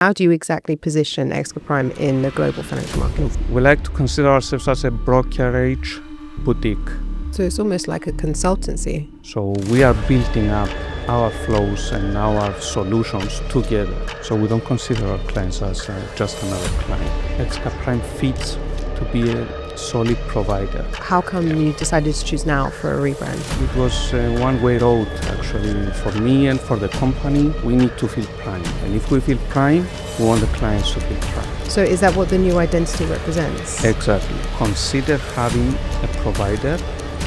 How do you exactly position EXCA Prime in the global financial markets? We like to consider ourselves as a brokerage boutique. So it's almost like a consultancy. So we are building up our flows and our solutions together. So we don't consider our clients as just another client. EXCA Prime fits to be a solid provider. How come you decided to choose now for a rebrand? It was a one-way road, actually, for me and for the company. We need to feel prime. And if we feel prime, we want the clients to feel prime. So is that what the new identity represents? Exactly. Consider having a provider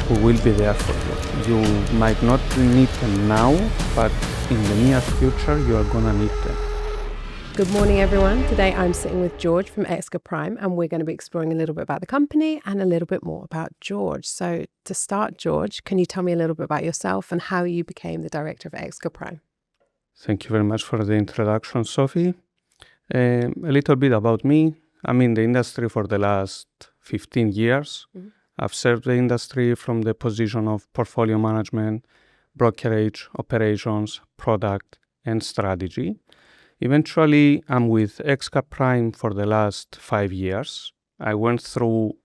who will be there for you. You might not need them now, but in the near future, you are going to need them. Good morning, everyone. Today I'm sitting with George from EXCA Prime, and we're going to be exploring a little bit about the company and a little bit more about George. So to start, George, can you tell me a little bit about yourself and how you became the director of EXCA Prime? Thank you very much for the introduction, Sophie. A little bit about me. I'm in the industry for the last 15 years. Mm-hmm. I've served the industry from the position of portfolio management, brokerage, operations, product, and strategy. Eventually, I'm with EXCA Prime for the last 5 years. I went through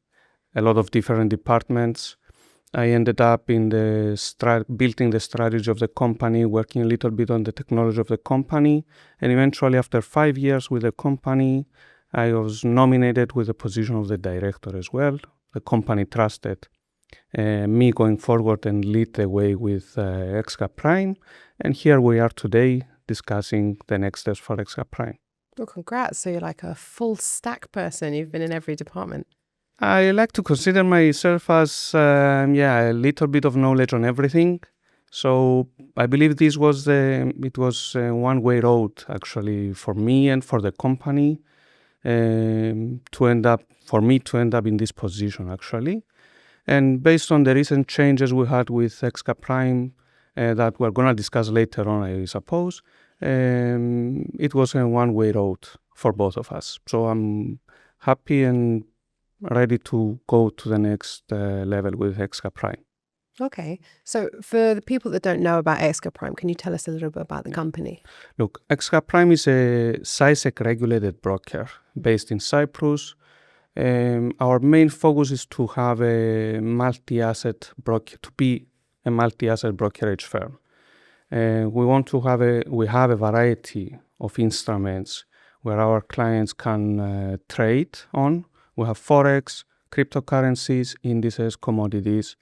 a lot of different departments. I ended up in building the strategy of the company, working a little bit on the technology of the company. And eventually, after 5 years with the company, I was nominated with the position of the director as well. The company trusted me going forward and lead the way with EXCA Prime. And here we are today, discussing the next steps for EXCA Prime. Well, congrats. So you're like a full stack person. You've been in every department. I like to consider myself as, a little bit of knowledge on everything. So I believe it was a one-way road, actually, for me and for the company to end up in this position, actually. And based on the recent changes we had with EXCA Prime, that we're going to discuss later on, I suppose, it was a one-way road for both of us. So I'm happy and ready to go to the next level with EXCA Prime. Okay. So for the people that don't know about EXCA Prime, can you tell us a little bit about the company? Look, EXCA Prime is a SISEC-regulated broker based in Cyprus. Our main focus is to have a multi-asset brokerage firm. We have a variety of instruments where our clients can trade on. We have Forex, cryptocurrencies, indices, commodities.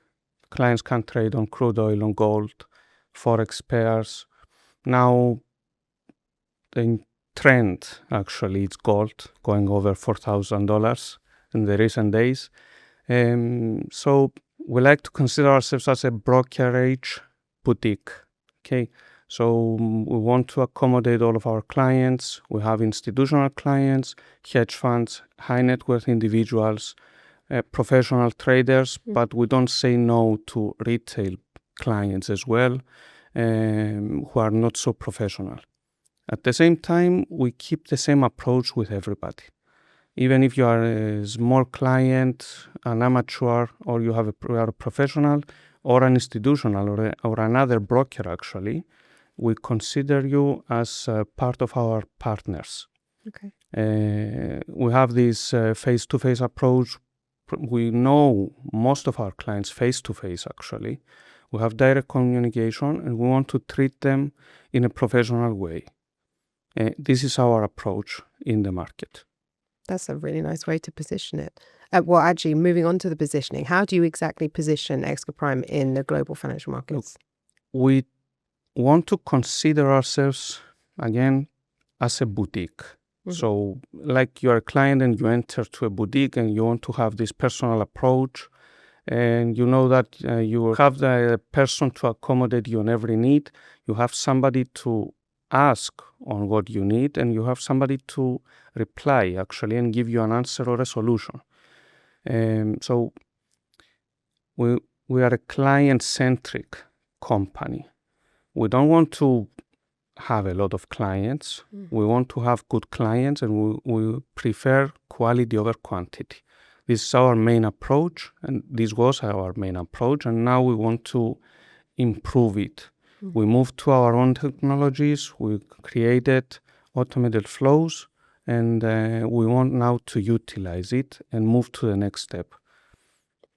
Clients can trade on crude oil, on gold, Forex pairs. Now, the trend, actually, it's gold, going over $4,000 in the recent days. So we like to consider ourselves as a brokerage boutique. Okay, so we want to accommodate all of our clients. We have institutional clients, hedge funds, high net worth individuals, professional traders, but we don't say no to retail clients as well, who are not so professional. At the same time, we keep the same approach with everybody. Even if you are a small client, an amateur, or you are a professional, or an institutional, or another broker, actually, we consider you as part of our partners. Okay. We have this face-to-face approach. We know most of our clients face-to-face, actually. We have direct communication, and we want to treat them in a professional way. This is our approach in the market. That's a really nice way to position it. Well, actually, moving on to the positioning, how do you exactly position EXCA Prime in the global financial markets? We want to consider ourselves, again, as a boutique. Mm-hmm. So, like you're a client and you enter to a boutique and you want to have this personal approach, and you know that you have the person to accommodate you on every need. You have somebody to ask on what you need, and you have somebody to reply, actually, and give you an answer or a solution. So we are a client-centric company. We don't want to have a lot of clients. We want to have good clients, and we prefer quality over quantity. This is our main approach, and this was our main approach, and now we want to improve it. We moved to our own technologies. We created automated flows, and we want now to utilize it and move to the next step.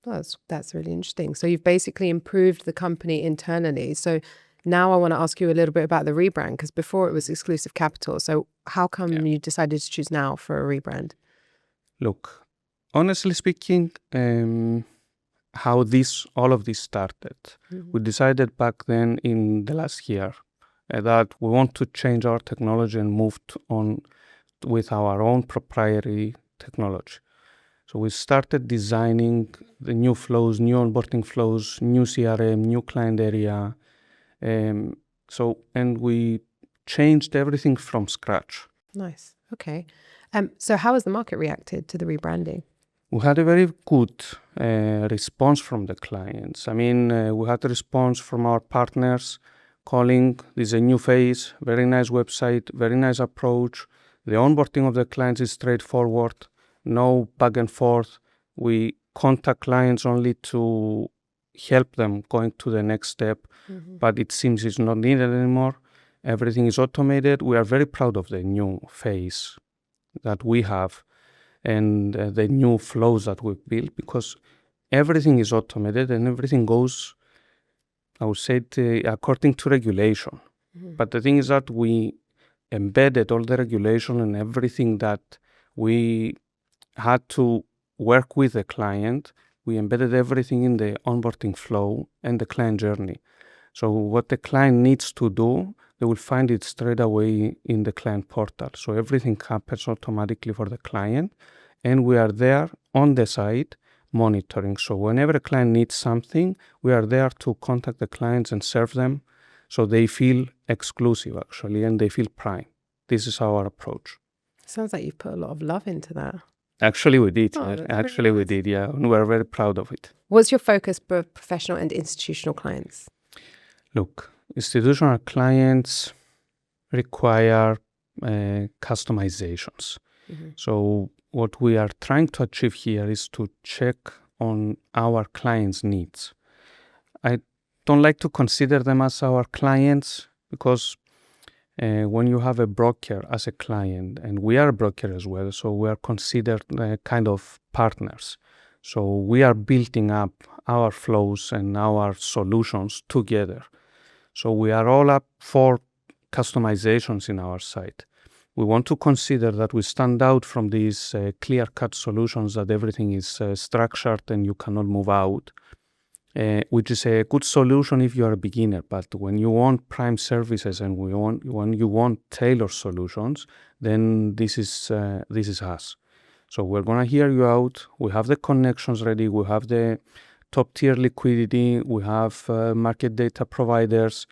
That's really interesting. So you've basically improved the company internally. So now I want to ask you a little bit about the rebrand, because before it was Exclusive Capital. So how come you decided to choose now for a rebrand? Look, honestly speaking, how all of this started, we decided back then in the last year that we want to change our technology and move on with our own proprietary technology. So we started designing the new flows, new onboarding flows, new CRM, new client area. And we changed everything from scratch. Nice. Okay. So how has the market reacted to the rebranding? We had a very good response from the clients. I mean, we had a response from our partners calling, this is a new phase, very nice website, very nice approach. The onboarding of the clients is straightforward, no back and forth. We contact clients only to help them going to the next step, but it seems it's not needed anymore. Everything is automated. We are very proud of the new phase that we have and the new flows that we've built, because everything is automated and everything goes, I would say, according to regulation. But the thing is that we embedded all the regulation and everything that we had to work with the client. We embedded everything in the onboarding flow and the client journey. So what the client needs to do, they will find it straight away in the client portal. So everything happens automatically for the client, and we are there on the side monitoring. So whenever a client needs something, we are there to contact the clients and serve them, so they feel exclusive actually, and they feel Prime. This is our approach. Sounds like you've put a lot of love into that. Actually, we did. Really we did, yeah. And we're very proud of it. What's your focus for professional and institutional clients? Look, institutional clients require customizations. So what we are trying to achieve here is to check on our clients' needs. I don't like to consider them as our clients, because when you have a broker as a client, and we are a broker as well, so we are considered kind of partners. So we are building up our flows and our solutions together. So we are all up for customizations in our site. We want to consider that we stand out from these clear-cut solutions, that everything is structured and you cannot move out, which is a good solution if you are a beginner. But when you want Prime services and when you want tailored solutions, then this is us. So we're going to hear you out. We have the connections ready. We have the top-tier liquidity. We have market data providers.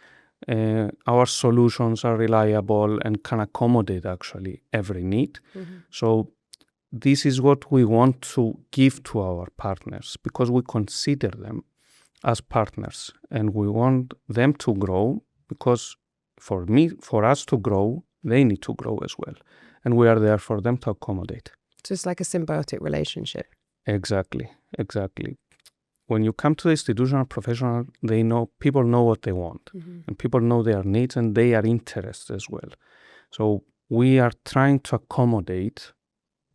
Our solutions are reliable and can accommodate actually every need. So this is what we want to give to our partners, because we consider them as partners and we want them to grow, because for us to grow, they need to grow as well. And we are there for them to accommodate. So it's like a symbiotic relationship. Exactly. When you come to the institutional professional, people know what they want, and people know their needs and they are interested as well. So we are trying to accommodate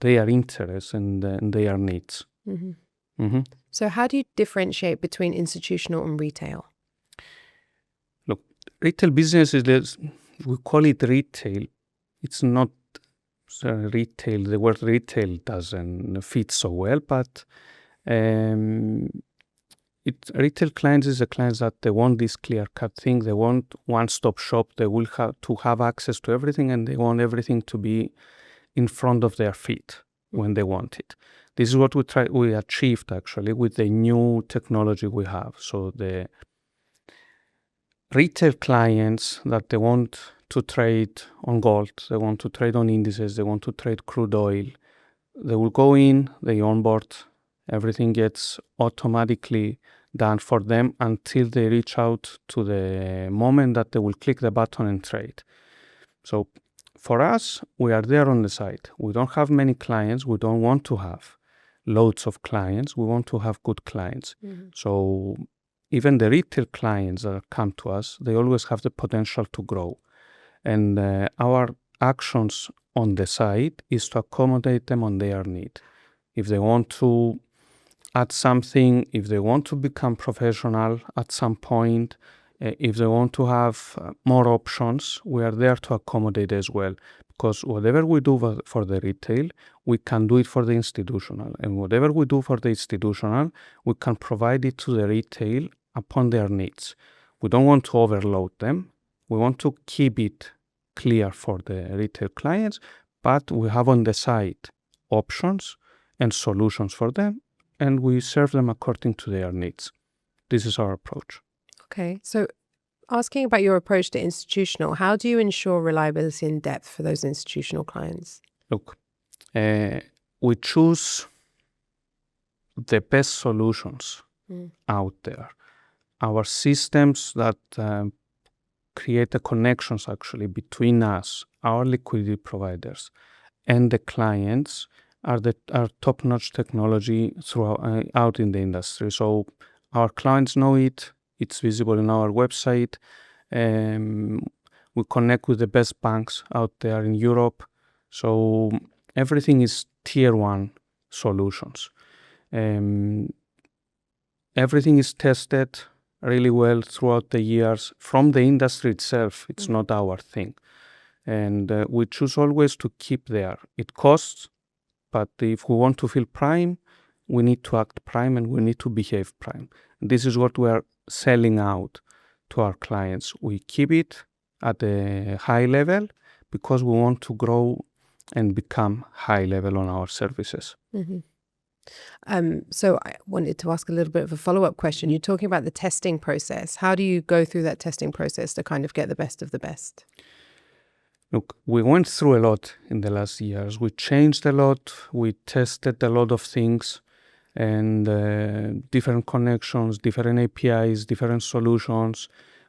their interests and their needs. So how do you differentiate between institutional and retail? Look, retail business we call it retail. It's not retail. The word retail doesn't fit so well, but retail clients is the clients that they want this clear-cut thing. They want one-stop shop. They will have to have access to everything, and they want everything to be in front of their feet when they want it. This is what we achieved actually with the new technology we have. So the retail clients that they want to trade on gold, they want to trade on indices, they want to trade crude oil, they will go in, they onboard, everything gets automatically done for them until they reach out to the moment that they will click the button and trade. So for us, we are there on the side. We don't have many clients. We don't want to have loads of clients. We want to have good clients. So even the retail clients that come to us, they always have the potential to grow. And our actions on the site is to accommodate them on their need. If they want to add something, if they want to become professional at some point, if they want to have more options, we are there to accommodate as well. Because whatever we do for the retail, we can do it for the institutional. And whatever we do for the institutional, we can provide it to the retail upon their needs. We don't want to overload them. We want to keep it clear for the retail clients, but we have on the site options and solutions for them, and we serve them according to their needs. This is our approach. Okay, so asking about your approach to institutional, how do you ensure reliability and depth for those institutional clients? Look, we choose the best solutions out there. Our systems that create the connections actually between us, our liquidity providers, and the clients are top-notch technology throughout out in the industry. So our clients know it. It's visible in our website. We connect with the best banks out there in Europe. So everything is tier one solutions. Everything is tested really well throughout the years from the industry itself. It's not our thing. And we choose always to keep there. It costs, but if we want to feel prime, we need to act prime and we need to behave prime. This is what we are selling out to our clients. We keep it at a high level because we want to grow and become high level on our services. So I wanted to ask a little bit of a follow-up question. You're talking about the testing process. How do you go through that testing process to kind of get the best of the best? Look, we went through a lot in the last years. We changed a lot. We tested a lot of things and different connections, different APIs, different solutions.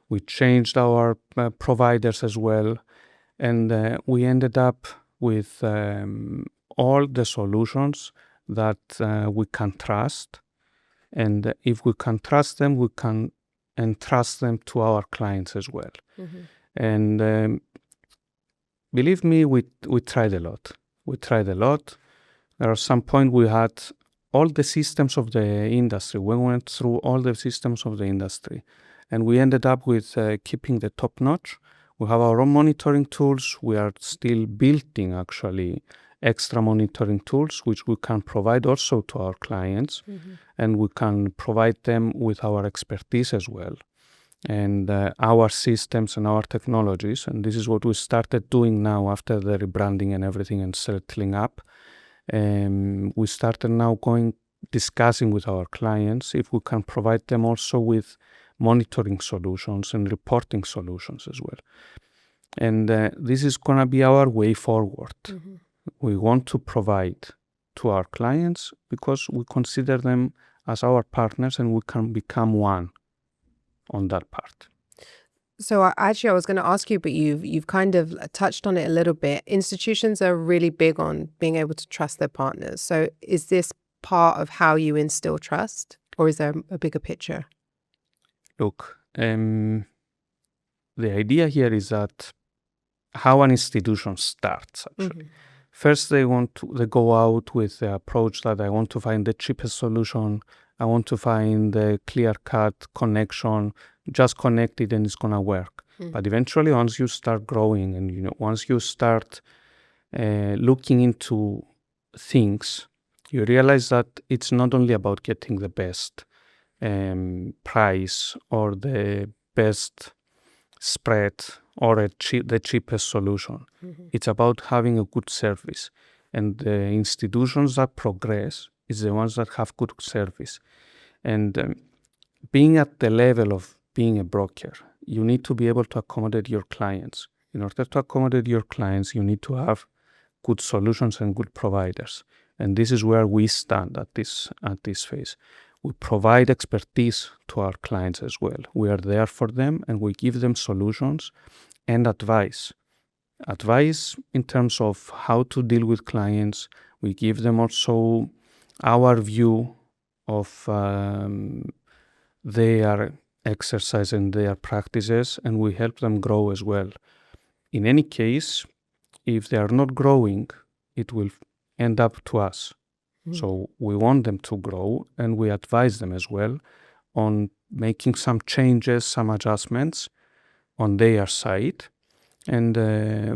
We changed our providers as well. And we ended up with all the solutions that we can trust. And if we can trust them, we can entrust them to our clients as well. And believe me, we tried a lot. We tried a lot. There are some point we had all the systems of the industry. We went through all the systems of the industry. And we ended up with keeping the top notch. We have our own monitoring tools. We are still building actually extra monitoring tools, which we can provide also to our clients. And we can provide them with our expertise as well. And our systems and our technologies. And this is what we started doing now after the rebranding and everything and settling up. We started now discussing with our clients if we can provide them also with monitoring solutions and reporting solutions as well. And this is going to be our way forward. We want to provide to our clients because we consider them as our partners and we can become one on that part. So actually, I was going to ask you, but you've kind of touched on it a little bit. Institutions are really big on being able to trust their partners. So is this part of how you instill trust, or is there a bigger picture? Look, the idea here is that how an institution starts, actually. First, they go out with the approach that I want to find the cheapest solution. I want to find the clear-cut connection, just connect it and it's going to work. But eventually, once you start growing and once you start looking into things, you realize that it's not only about getting the best price or the best spread or the cheapest solution. It's about having a good service. And the institutions that progress is the ones that have good service. And being at the level of being a broker, you need to be able to accommodate your clients. In order to accommodate your clients, you need to have good solutions and good providers. And this is where we stand at this phase. We provide expertise to our clients as well. We are there for them and we give them solutions and advice. Advice in terms of how to deal with clients. We give them also our view of their exercise and their practices, and we help them grow as well. In any case, if they are not growing, it will end up to us. So we want them to grow, and we advise them as well on making some changes, some adjustments on their side, and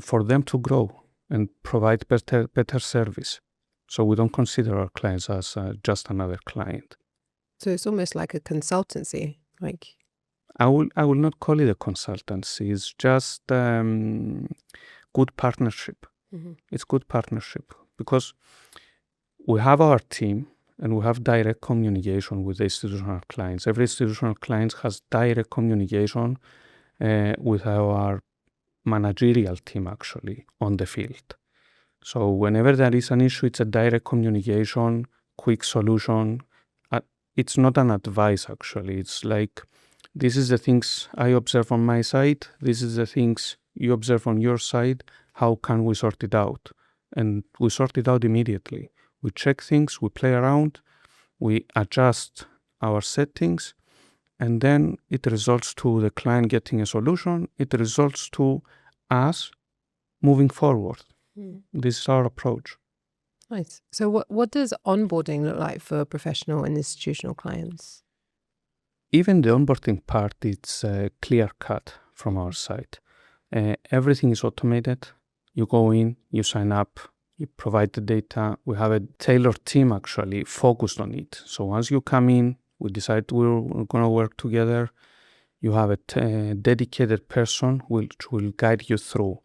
for them to grow and provide better service. So we don't consider our clients as just another client. So it's almost like a consultancy, like. I will not call it a consultancy. It's just good partnership. It's good partnership because we have our team and we have direct communication with the institutional clients. Every institutional client has direct communication with our managerial team actually on the field. So whenever there is an issue, it's a direct communication, quick solution. It's not an advice actually. It's like, this is the things I observe on my side. This is the things you observe on your side. How can we sort it out? And we sort it out immediately. We check things, we play around, we adjust our settings, and then it results to the client getting a solution. It results to us moving forward. This is our approach. Nice. So what does onboarding look like for professional and institutional clients? Even the onboarding part, it's clear cut from our side. Everything is automated. You go in, you sign up, you provide the data. We have a tailored team actually focused on it. So once you come in, we decide we're going to work together. You have a dedicated person which will guide you through.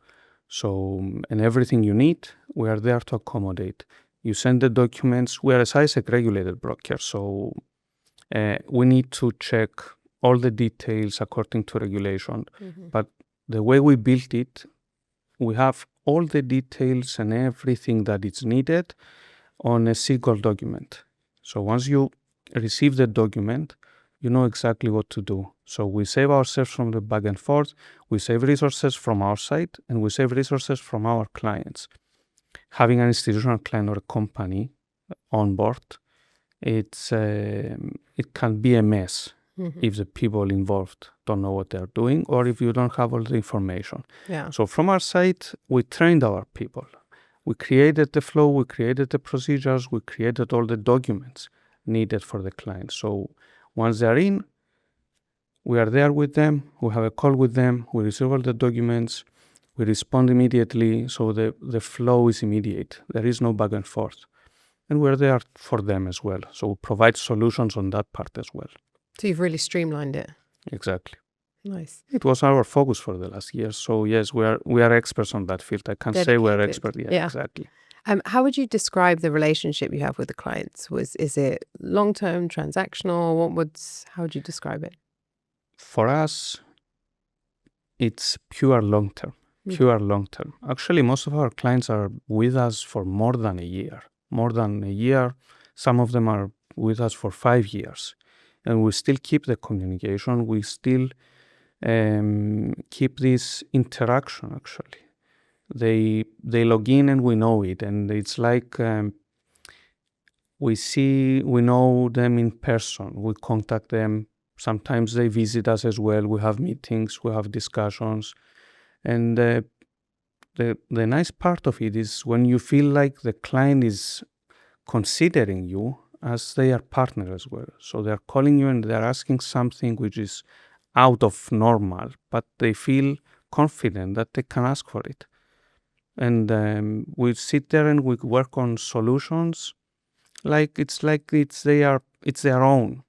So, and everything you need, we are there to accommodate. You send the documents. We are a SISEC regulated broker, so we need to check all the details according to regulation. But the way we built it, we have all the details and everything that is needed on a single document. So once you receive the document, you know exactly what to do. So we save ourselves from the back and forth, we save resources from our side, and we save resources from our clients. Having an institutional client or a company on board, it can be a mess if the people involved don't know what they're doing or if you don't have all the information. Yeah. So from our side, we trained our people. We created the flow, we created the procedures, we created all the documents needed for the client. So once they're in, we are there with them, we have a call with them, we receive all the documents, we respond immediately, so the flow is immediate. There is no back and forth. And we're there for them as well. So we provide solutions on that part as well. So you've really streamlined it. Exactly. Nice. It was our focus for the last year. So yes, we are experts on that field. I can't say we're experts. Yeah, exactly. How would you describe the relationship you have with the clients? Is it long-term, transactional? How would you describe it? For us, it's pure long-term. Pure long-term. Actually, most of our clients are with us for more than a year. Some of them are with us for 5 years. And we still keep the communication. We still keep this interaction, actually. They log in and we know it. And it's like we know them in person. We contact them. Sometimes they visit us as well. We have meetings, we have discussions. And the nice part of it is when you feel like the client is considering you as their partner as well. So they're calling you and they're asking something which is out of normal, but they feel confident that they can ask for it. And we sit there and we work on solutions like it's their own.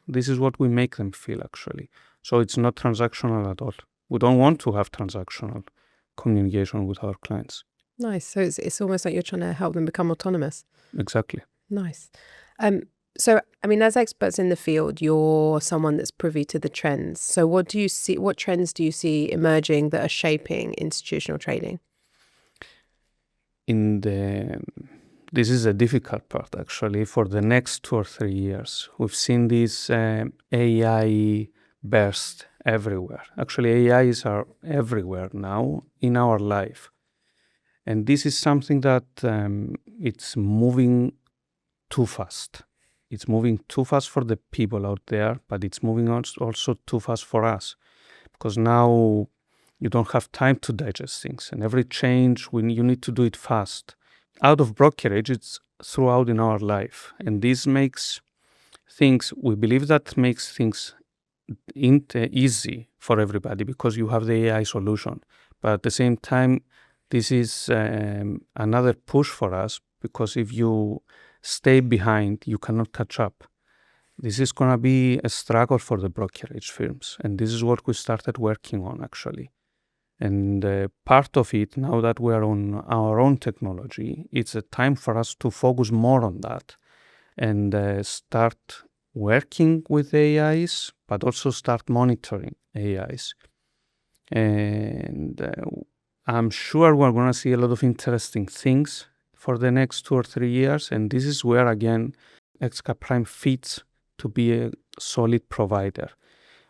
This is what we make them feel actually. So it's not transactional at all. We don't want to have transactional communication with our clients. Nice. So it's almost like you're trying to help them become autonomous. Exactly. Nice. So, I mean, as experts in the field, you're someone that's privy to the trends. So what trends do you see emerging that are shaping institutional trading? This is a difficult part, actually. For the next 2 or 3 years, we've seen this AI burst everywhere. Actually, AIs are everywhere now in our life. And this is something that it's moving too fast. It's moving too fast for the people out there, but it's moving also too fast for us. Because now You don't have time to digest things. And every change, you need to do it fast. Out of brokerage, it's throughout in our life. And this makes things, we believe that makes things easy for everybody because you have the AI solution. But at the same time, this is another push for us because if you stay behind, you cannot catch up. This is going to be a struggle for the brokerage firms. And this is what we started working on, actually. And part of it, now that we are on our own technology, it's a time for us to focus more on that and start working with AIs, but also start monitoring AIs. And I'm sure we're going to see a lot of interesting things for the next 2 or 3 years. And this is where, again, EXCA Prime fits to be a solid provider.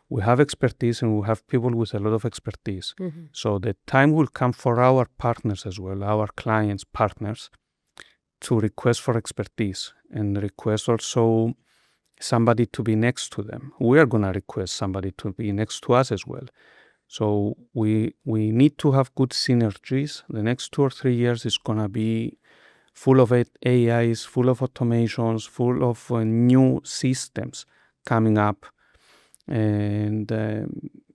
We have expertise and we have people with a lot of expertise. Mm-hmm. So the time will come for our partners as well, our clients, partners, to request for expertise and request also somebody to be next to them. We are going to request somebody to be next to us as well. So we need to have good synergies. The next 2 or 3 years is going to be full of AIs, full of automations, full of new systems coming up. And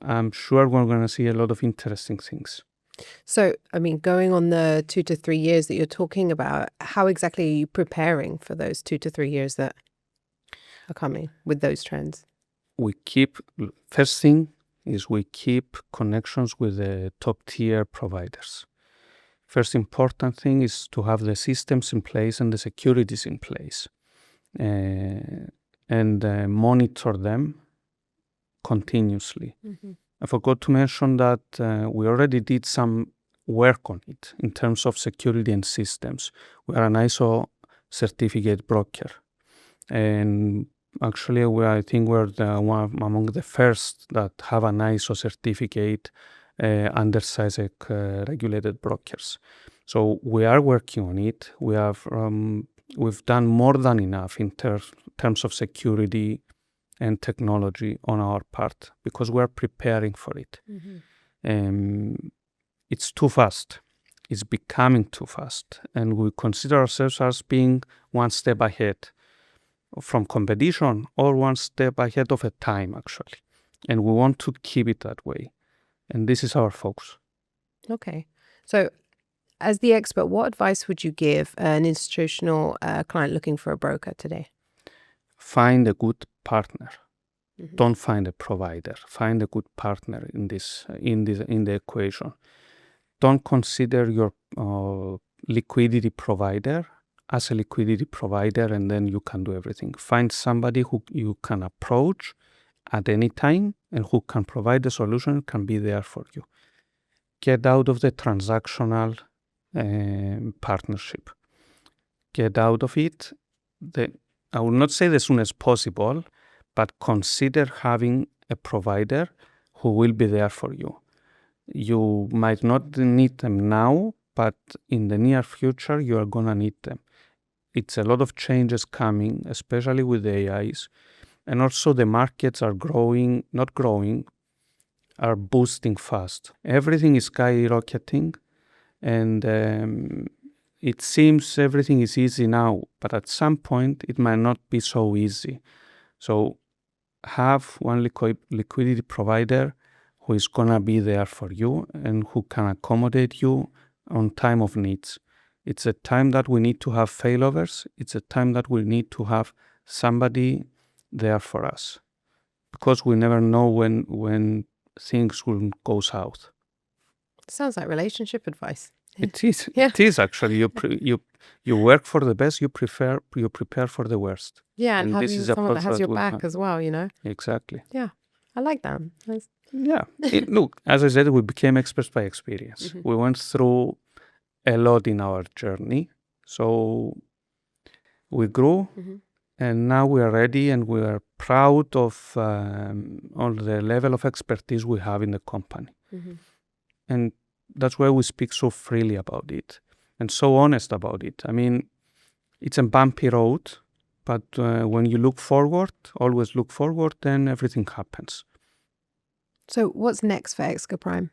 I'm sure we're going to see a lot of interesting things. So, I mean, going on the 2 to 3 years that you're talking about, how exactly are you preparing for those 2 to 3 years that are coming with those trends? First thing is we keep connections with the top tier providers. First important thing is to have the systems in place and the securities in place and monitor them continuously. Mm-hmm. I forgot to mention that we already did some work on it in terms of security and systems. We are an ISO certificate broker. And actually, I think we're one among the first that have an ISO certificate under SISEC regulated brokers. So we are working on it. We've done more than enough in terms of security and technology on our part because we're preparing for it. Mm-hmm. It's too fast. It's becoming too fast. And we consider ourselves as being one step ahead from competition or one step ahead of a time, actually. And we want to keep it that way. And this is our focus. Okay. So as the expert, what advice would you give an institutional client looking for a broker today? Find a good partner. Mm-hmm. Don't find a provider. Find a good partner in the equation. Don't consider your liquidity provider as a liquidity provider and then you can do everything. Find somebody who you can approach at any time and who can provide the solution, can be there for you. Get out of the transactional partnership. Get out of it. I will not say as soon as possible, but consider having a provider who will be there for you. You might not need them now, but in the near future, you are going to need them. It's a lot of changes coming, especially with the AIs. And also the markets are are boosting fast. Everything is skyrocketing and it seems everything is easy now, but at some point it might not be so easy. So have one liquidity provider who is going to be there for you and who can accommodate you on time of needs. It's a time that we need to have failovers. It's a time that we need to have somebody there for us because we never know when things will go south. Sounds like relationship advice. It is. Yeah. It is actually. You work for the best. You prepare for the worst. Yeah, and having someone that has your back as well. You know. Exactly. Yeah, I like that. Nice. Yeah. Look, as I said, we became experts by experience. Mm-hmm. We went through a lot in our journey, so we grew, mm-hmm. and now we are ready, and we are proud of all the level of expertise we have in the company, mm-hmm. and that's why we speak so freely about it and so honest about it. I mean, it's a bumpy road, but when you look forward, always look forward, then everything happens. So what's next for EXCA Prime?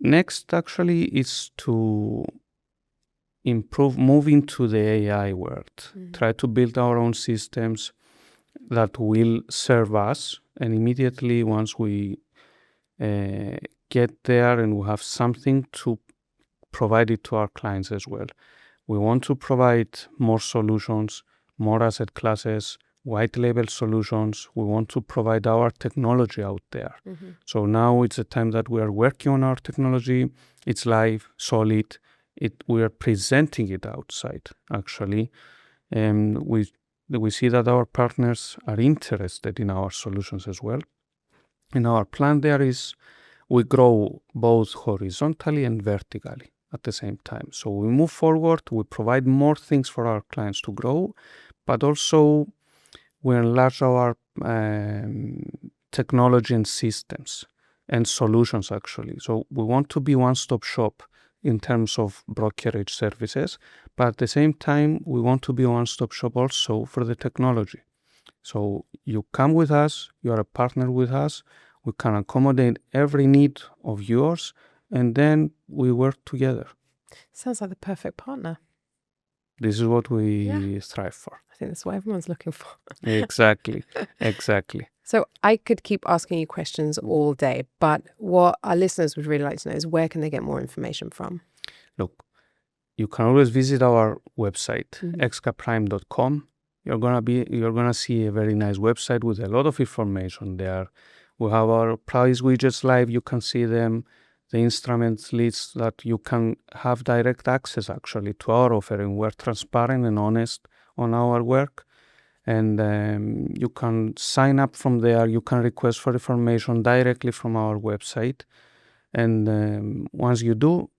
Next, actually, is to move into the AI world. Try to build our own systems that will serve us. And immediately, once we get there and we have something to provide it to our clients as well. We want to provide more solutions, more asset classes, white label solutions. We want to provide our technology out there. So now it's a time that we are working on our technology. It's live, solid. We are presenting it outside, actually. And we see that our partners are interested in our solutions as well. And our plan there is we grow both horizontally and vertically at the same time. So we move forward, we provide more things for our clients to grow, but also we enlarge our technology and systems and solutions, actually. So we want to be one-stop shop in terms of brokerage services, but at the same time, we want to be one-stop shop also for the technology. So you come with us, you are a partner with us, we can accommodate every need of yours, and then we work together. Sounds like the perfect partner. This is what we strive for. I think that's what everyone's looking for. Exactly. So I could keep asking you questions all day, but what our listeners would really like to know is where can they get more information from? Look, you can always visit our website, excaprime.com. You're gonna see a very nice website with a lot of information there. We have our price widgets live. You can see them. The instruments lists that you can have direct access actually to our offering. We're transparent and honest on our work, and you can sign up from there. You can request for information directly from our website, and once you do,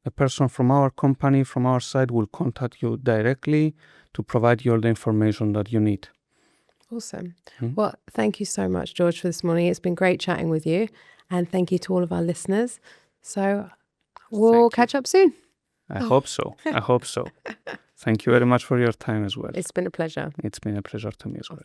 a person from our company, from our side, will contact you directly to provide you all the information that you need. Awesome. Well, thank you so much, George, for this morning. It's been great chatting with you. And thank you to all of our listeners. So we'll catch up soon. I hope so. Thank you very much for your time as well. It's been a pleasure. It's been a pleasure to me as well.